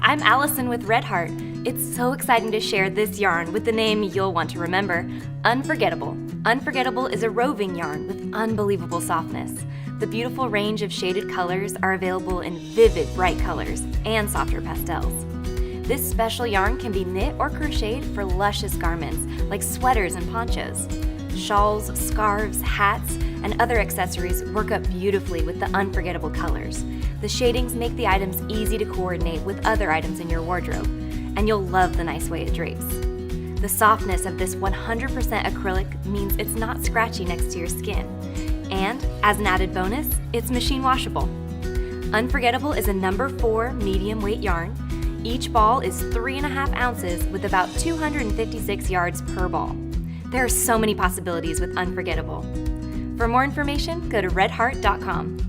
I'm Allison with Red Heart. It's so exciting to share this yarn with the name you'll want to remember, Unforgettable. Unforgettable is a roving yarn with unbelievable softness. The beautiful range of shaded colors are available in vivid bright colors and softer pastels. This special yarn can be knit or crocheted for luscious garments like sweaters and ponchos. Shawls, scarves, hats, and other accessories work up beautifully with the unforgettable colors. The shadings make the items easy to coordinate with other items in your wardrobe, and you'll love the nice way it drapes. The softness of this 100% acrylic means it's not scratchy next to your skin. And, as an added bonus, it's machine washable. Unforgettable is a number 4 medium weight yarn. Each ball is 3.5 ounces with about 256 yards per ball. There are so many possibilities with Unforgettable. For more information, go to redheart.com.